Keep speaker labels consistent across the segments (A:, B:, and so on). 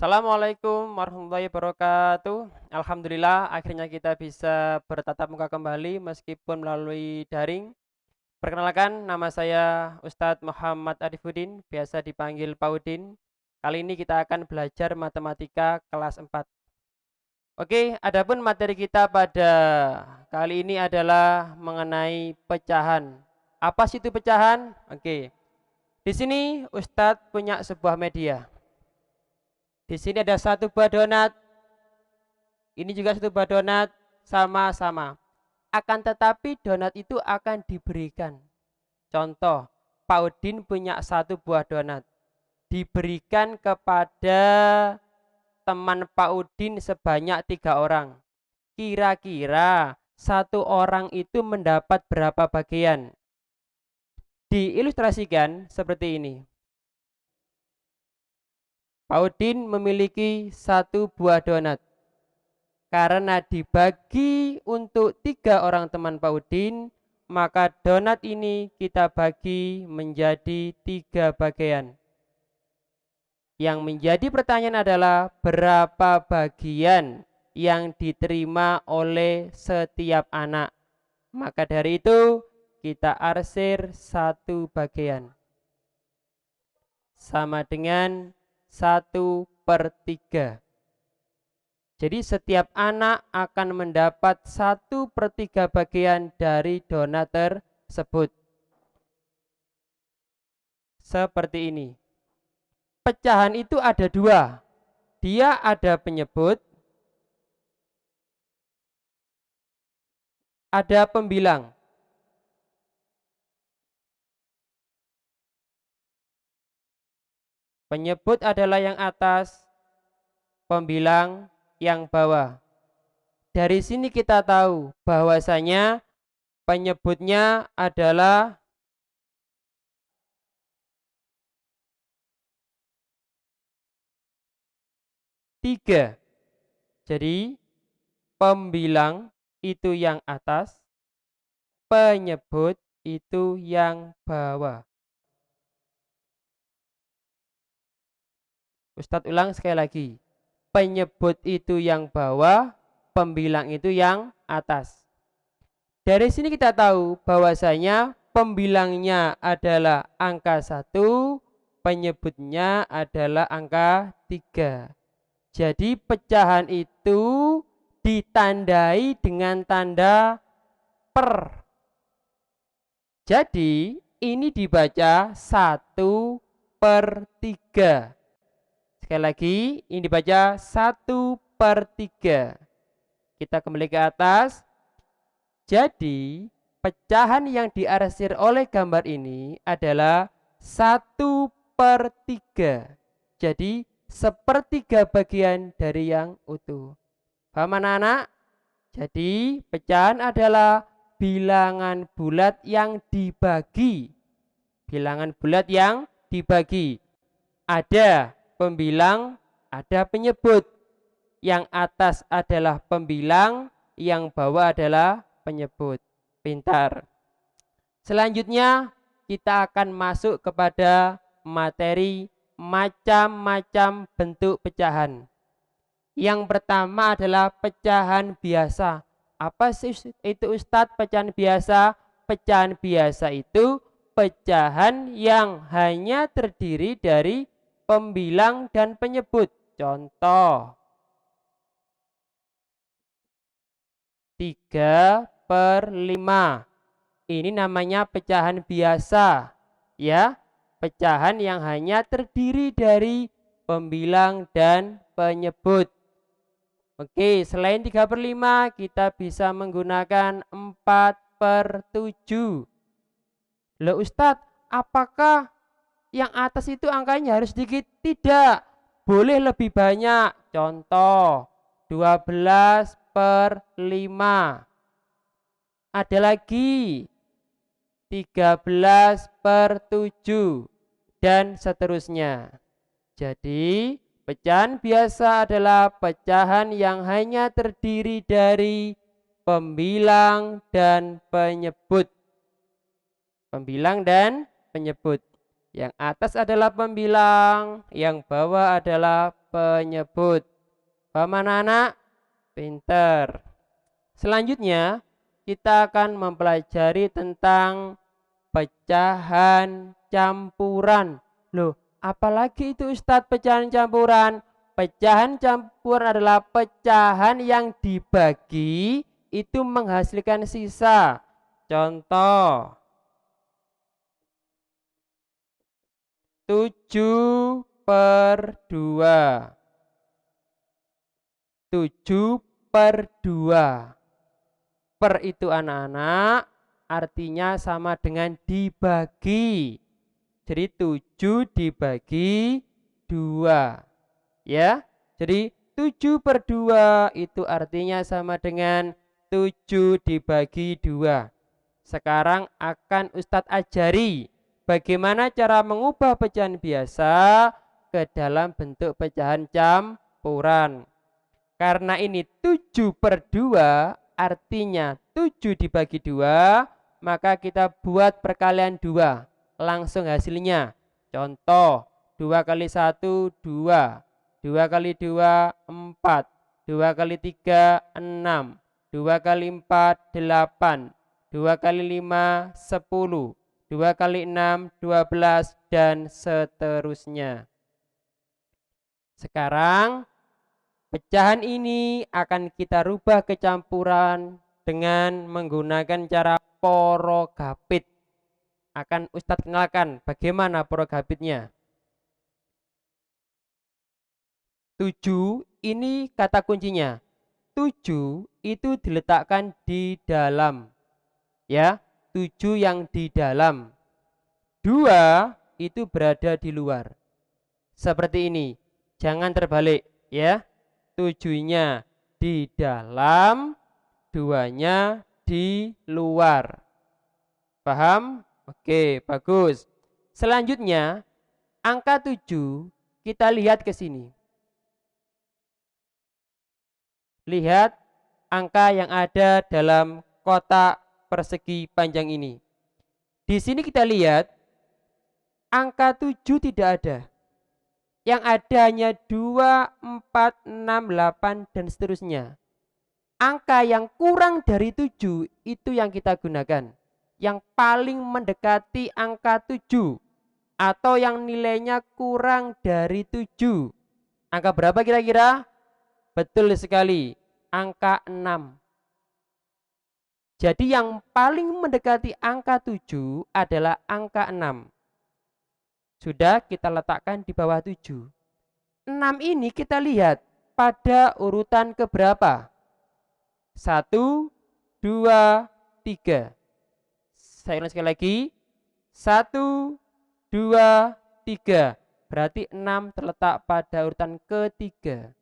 A: Assalamualaikum warahmatullahi wabarakatuh. Alhamdulillah, akhirnya kita bisa bertatap muka kembali meskipun melalui daring. Perkenalkan, nama saya Ustadz Muhammad Arifuddin, biasa dipanggil Pak Udin. Kali ini kita akan belajar matematika kelas 4. Oke, adapun materi kita pada kali ini adalah mengenai pecahan. Apa sih itu pecahan? Oke, di sini Ustadz punya sebuah media. Di sini ada satu buah donat. Ini juga satu buah donat, sama-sama. Akan tetapi donat itu akan diberikan. Contoh, Pak Udin punya satu buah donat. Diberikan kepada teman Pak Udin sebanyak 3 orang. Kira-kira satu orang itu mendapat berapa bagian? Diilustrasikan seperti ini. Pak Udin memiliki satu buah donat. Karena dibagi untuk 3 orang teman Pak Udin, maka donat ini kita bagi menjadi 3 bagian. Yang menjadi pertanyaan adalah berapa bagian yang diterima oleh setiap anak. Maka dari itu kita arsir 1 bagian. Sama dengan 1/3. Jadi setiap anak akan mendapat 1/3 bagian dari donat tersebut. Seperti ini. Pecahan itu ada 2. Dia ada penyebut, ada pembilang. Penyebut adalah yang atas, pembilang yang bawah. Dari sini kita tahu bahwasanya penyebutnya adalah 3. Jadi pembilang itu yang atas, penyebut itu yang bawah. Ustadz ulang sekali lagi. Penyebut itu yang bawah, pembilang itu yang atas. Dari sini kita tahu bahwasanya pembilangnya adalah angka 1, penyebutnya adalah angka 3. Jadi pecahan itu ditandai dengan tanda per. Jadi ini dibaca 1/3. Sekali lagi, ini dibaca 1/3. Kita kembali ke atas. Jadi, pecahan yang diarsir oleh gambar ini adalah 1/3. Jadi, 1/3 bagian dari yang utuh. Paham anak-anak? Jadi, pecahan adalah bilangan bulat yang dibagi. Bilangan bulat yang dibagi. Ada pembilang, ada penyebut. Yang atas adalah pembilang, yang bawah adalah penyebut. Pintar. Selanjutnya kita akan masuk kepada materi macam-macam bentuk pecahan. Yang pertama adalah pecahan biasa. Apa sih itu Ustadz pecahan biasa? Pecahan biasa itu pecahan yang hanya terdiri dari pembilang dan penyebut. Contoh 3/5. Ini namanya pecahan biasa. Ya, pecahan yang hanya terdiri dari pembilang dan penyebut. Oke, selain 3/5 kita bisa menggunakan 4/7. Loh Ustadz, apakah yang atas itu angkanya harus sedikit? Tidak, boleh lebih banyak. Contoh 12/5. Ada lagi 13/7 dan seterusnya. Jadi pecahan biasa adalah pecahan yang hanya terdiri dari pembilang dan penyebut. Pembilang dan penyebut. Yang atas adalah pembilang, yang bawah adalah penyebut. Paham anak-anak? Pinter. Selanjutnya kita akan mempelajari tentang pecahan campuran. Loh, apalagi itu Ustadz pecahan campuran? Pecahan campuran adalah pecahan yang dibagi itu menghasilkan sisa. Contoh 7/2. 7/2. Per itu anak-anak artinya sama dengan dibagi. Jadi 7 dibagi 2. Ya. Jadi 7/2 itu artinya sama dengan 7 dibagi 2. Sekarang akan Ustadz ajari bagaimana cara mengubah pecahan biasa ke dalam bentuk pecahan campuran. Karena ini 7/2 artinya 7 dibagi 2, maka kita buat perkalian 2. Langsung hasilnya. Contoh, 2 kali 1, 2. 2 kali 2, 4. 2 kali 3, 6. 2 kali 4, 8. 2 kali 5, 10. 2 kali 6, 12, dan seterusnya. Sekarang pecahan ini akan kita rubah ke campuran dengan menggunakan cara porogapit. Akan Ustadz kenalkan bagaimana porogapitnya. 7 ini kata kuncinya. 7 itu diletakkan di dalam. Ya, 7 yang di dalam. 2 itu berada di luar. Seperti ini. Jangan terbalik, ya. 7-nya di dalam, 2-nya di luar. Paham? Oke, bagus. Selanjutnya, angka 7 kita lihat ke sini. Lihat angka yang ada dalam kotak persegi panjang ini. Di sini kita lihat angka 7 tidak ada. Yang ada hanya 2, 4, 6, 8, dan seterusnya. Angka yang kurang dari 7 itu yang kita gunakan. Yang paling mendekati angka 7. Atau yang nilainya kurang dari 7. Angka berapa kira-kira? Betul sekali, angka 6. Jadi yang paling mendekati angka 7 adalah angka 6. Sudah kita letakkan di bawah 7. 6 ini kita lihat pada urutan keberapa? 1, 2, 3. Saya ulang sekali lagi. 1, 2, 3. Berarti 6 terletak pada urutan ketiga.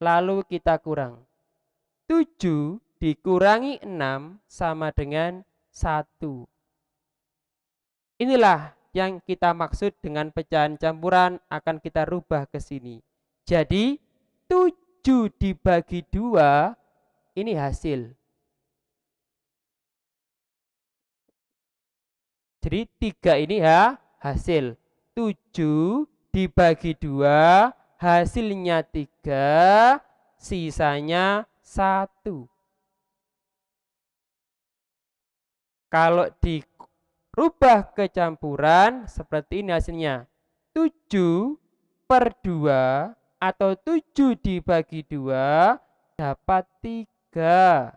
A: Lalu kita kurang. 7 dikurangi 6 sama dengan 1. Inilah yang kita maksud dengan pecahan campuran akan kita rubah ke sini. Jadi 7 dibagi 2 ini hasil. Jadi 3 ini hasil. 7 dibagi 2 hasilnya 3, sisanya 1. Kalau dirubah ke campuran seperti ini hasilnya. 7/2 atau 7 dibagi 2 dapat 3.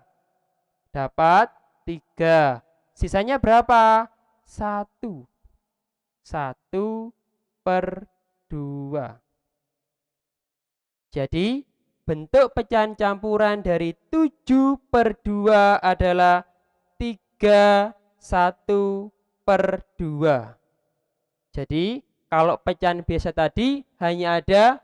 A: Dapat 3. Sisanya berapa? 1. 1/2. Jadi bentuk pecahan campuran dari 7/2 adalah 3, 1/2. Jadi kalau pecahan biasa tadi hanya ada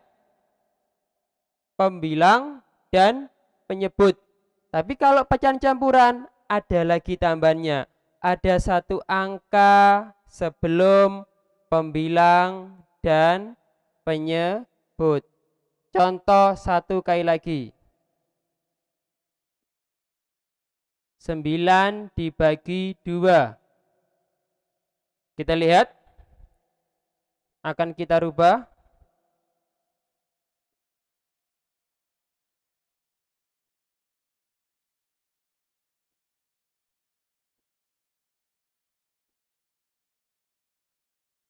A: pembilang dan penyebut. Tapi kalau pecahan campuran ada lagi tambahannya. Ada satu angka sebelum pembilang dan penyebut. Contoh satu kali lagi. 9 dibagi 2. Kita lihat. Akan kita rubah.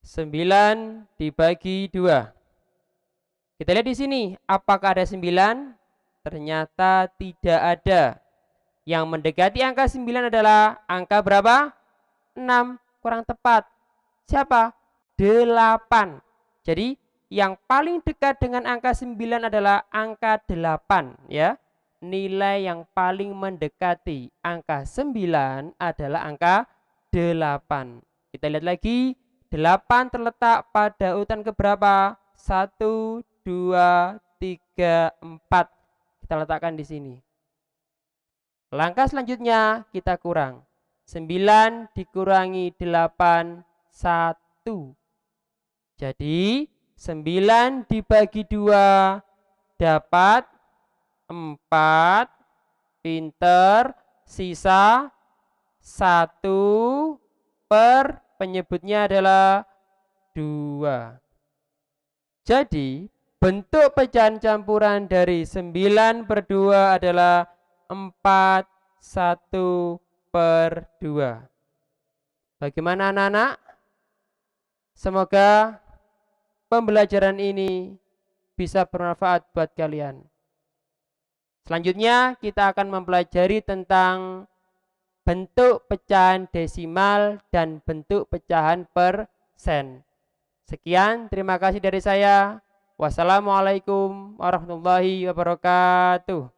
A: 9 dibagi 2. Kita lihat di sini, apakah ada 9? Ternyata tidak ada. Yang mendekati angka 9 adalah angka berapa? 6, kurang tepat. Siapa? 8. Jadi yang paling dekat dengan angka 9 adalah angka 8 ya. Nilai yang paling mendekati angka 9 adalah angka 8. Kita lihat lagi, 8 terletak pada urutan keberapa? 1, 2, 3, 4. Kita letakkan di sini. Langkah selanjutnya kita kurang. 9 dikurangi 8, 1. Jadi 9 dibagi 2 dapat 4. Pinter. Sisa 1 per penyebutnya adalah 2. Jadi bentuk pecahan campuran dari 9 per 2 adalah 4, 1 per 2. Bagaimana anak-anak? Semoga pembelajaran ini bisa bermanfaat buat kalian. Selanjutnya kita akan mempelajari tentang bentuk pecahan desimal dan bentuk pecahan persen. Sekian, terima kasih dari saya. Wassalamualaikum warahmatullahi wabarakatuh.